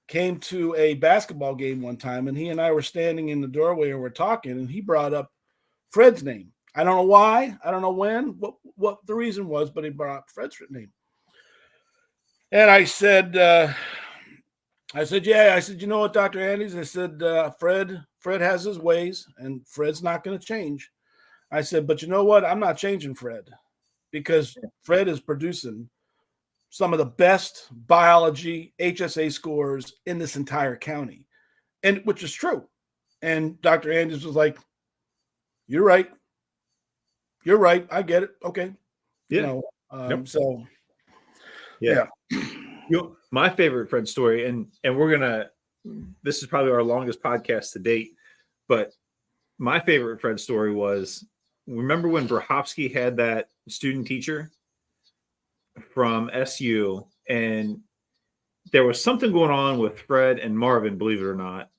came to a basketball game one time, and he and I were standing in the doorway and we're talking, and he brought up Fred's name. I don't know why. I don't know when, what the reason was, but he brought up Fred's name. And I said, yeah. I said, you know what, Dr. Andes? I said, Fred has his ways, and Fred's not going to change. I said, but you know what? I'm not changing Fred, because Fred is producing some of the best biology HSA scores in this entire county, and which is true. And Dr. Andes was like, you're right. I get it. Okay. Yeah. So yeah. My favorite Fred story, and this is probably our longest podcast to date, but my favorite Fred story was, remember when Brahofsky had that student teacher from SU, and there was something going on with Fred and Marvin, believe it or not.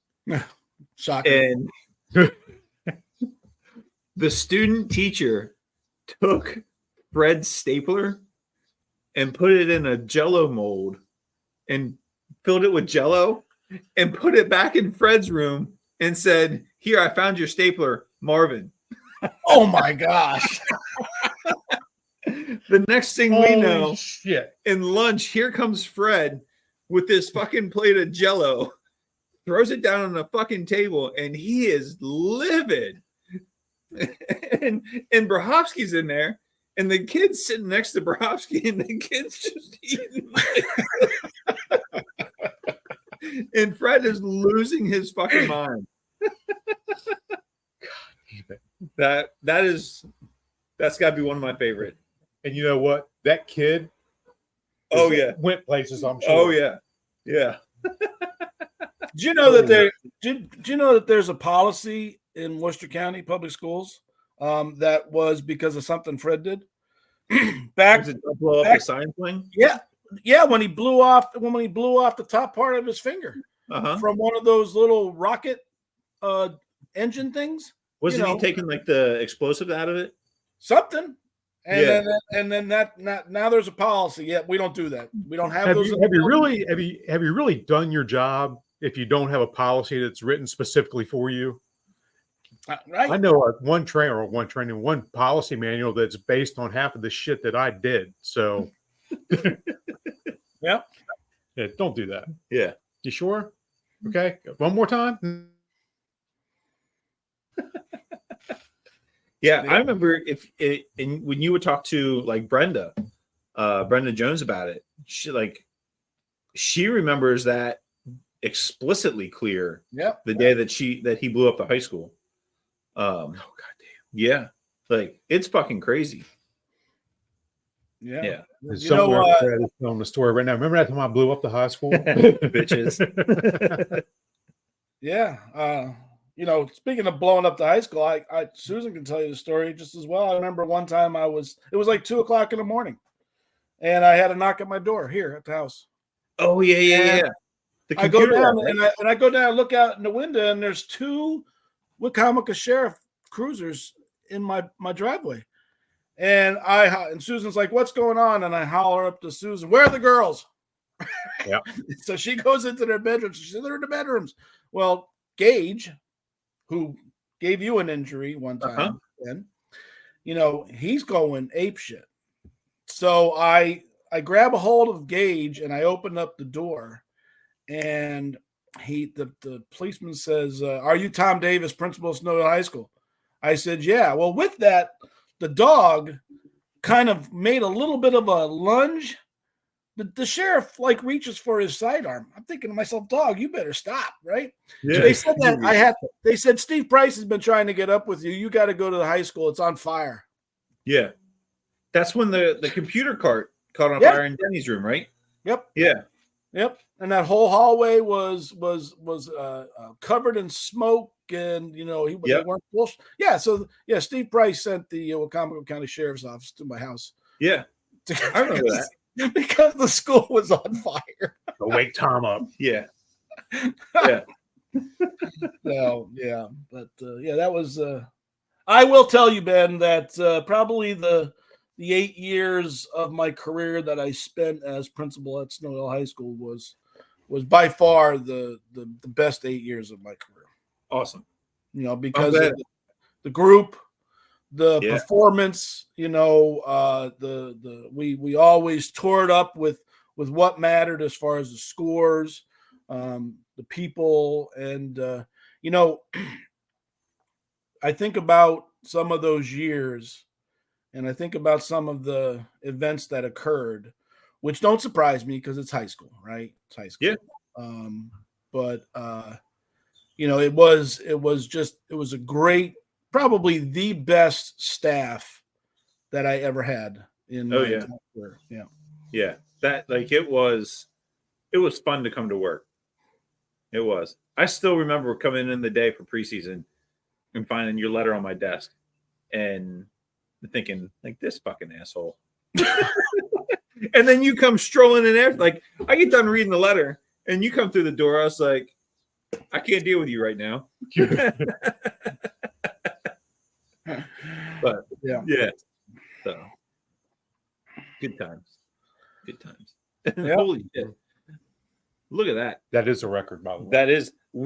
Shocking. And the student teacher took Fred's stapler and put it in a Jell-O mold and filled it with Jell-O and put it back in Fred's room and said, "Here, I found your stapler, Marvin." Oh my gosh. The next thing we know, shit. in lunch, here comes Fred with this fucking plate of Jell-O, throws it down on the fucking table, and he is livid. and Brahofsky's in there, and the kid's sitting next to Brahofsky, and the kid's just eating. And Fred is losing his fucking mind. That's got to be one of my favorite. And you know what? That kid. Oh yeah, went places. I'm sure. Oh yeah, yeah. Do you know that do you know that there's a policy in Worcester County Public Schools that was because of something Fred did? Was it blow up the sign thing? Yeah. When he blew off the top part of his finger from one of those little rocket engine things. Wasn't he taking like the explosive out of it? Something. And then now there's a policy. Yeah, we don't do that. We don't have those. Have you really done your job if you don't have a policy that's written specifically for you? Right. I know one policy manual that's based on half of the shit that I did. So, yeah, don't do that. Yeah, you sure? Okay, one more time. Yeah, I remember when you would talk to like Brenda Jones about it, she remembers that explicitly clear. Yeah, the day that he blew up the high school. Oh goddamn! Yeah, like it's fucking crazy. Yeah. Somewhere telling the story right now. Remember that time I blew up the high school, bitches. Yeah. Speaking of blowing up the high school, Susan can tell you the story just as well. I remember one time it was like 2:00 in the morning, and I had a knock at my door here at the house. Oh yeah. I go down and I go down and look out in the window, and there's 2 Wicomico Sheriff cruisers in my driveway, and Susan's like, "What's going on?" And I holler up to Susan, "Where are the girls?" Yeah. So she goes into their bedrooms. She said, "They're in the bedrooms." Well, Gage, who gave you an injury one time, then, he's going apeshit. So I grab a hold of Gage and I open up the door, and the policeman says, "Are you Tom Davis, principal of Snow High School?" I said, "Yeah." Well, with that, the dog kind of made a little bit of a lunge. The sheriff reaches for his sidearm. I'm thinking to myself, "Dog, you better stop!" Right? Yeah. They said that They said Steve Price has been trying to get up with you. You got to go to the high school. It's on fire. Yeah, that's when the computer cart caught on fire in Denny's room, right? Yep. Yeah. Yep. And that whole hallway was covered in smoke, and they weren't close. Yeah. So Steve Price sent the Wicomico County Sheriff's Office to my house. Yeah, I remember that. Because the school was on fire. To wake Tom up. Yeah. Yeah. So, yeah. But, that was, I will tell you, Ben, that probably the 8 years of my career that I spent as principal at Snow Hill High School was by far the best 8 years of my career. Awesome. Because of the group, the performance, we always tore it up with what mattered as far as the scores, the people, and I think about some of those years, and I think about some of the events that occurred, which don't surprise me because it's high school, right? It's high school. Yeah. But it was a great, probably the best staff that I ever had in my career. Yeah. Yeah. That it was fun to come to work. It was. I still remember coming in the day for preseason and finding your letter on my desk and thinking, this fucking asshole. And then you come strolling in there. I get done reading the letter and you come through the door. I was like, I can't deal with you right now. But yeah. So good times. Yeah. Holy shit. Look at that. That is a record, by the way.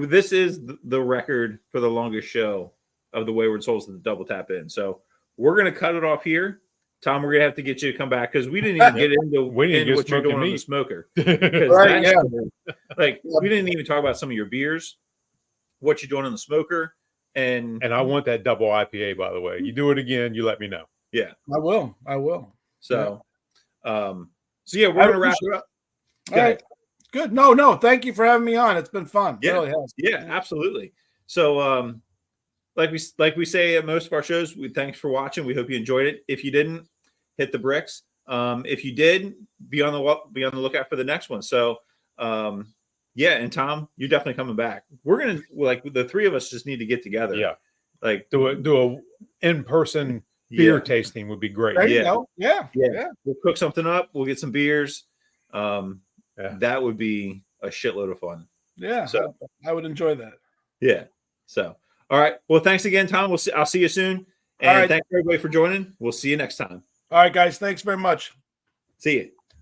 This is the record for the longest show of the Wayward Soles of the Double Tap In. So we're gonna cut it off here. Tom, we're gonna have to get you to come back because we didn't even get into what you're doing on the smoker. Right, yeah. We didn't even talk about some of your beers, what you're doing on the smoker, and I want that double IPA, by the way. You do it again, you let me know. Yeah, I will. So, we're gonna wrap it up. All right. Good. No. Thank you for having me on. It's been fun. Yeah. It really has. Yeah, absolutely. So, like we say at most of our shows, thanks for watching. We hope you enjoyed it. If you didn't, hit the bricks. If you did, be on the lookout for the next one. So yeah, and Tom, you're definitely coming back. We're gonna the three of us just need to get together. Yeah, like do a in-person beer tasting would be great. There you go. Yeah. We'll cook something up. We'll get some beers. That would be a shitload of fun. Yeah, so I would enjoy that. Yeah. So all right. Well, thanks again, Tom. I'll see you soon. And thanks everybody for joining. We'll see you next time. All right, guys. Thanks very much. See you.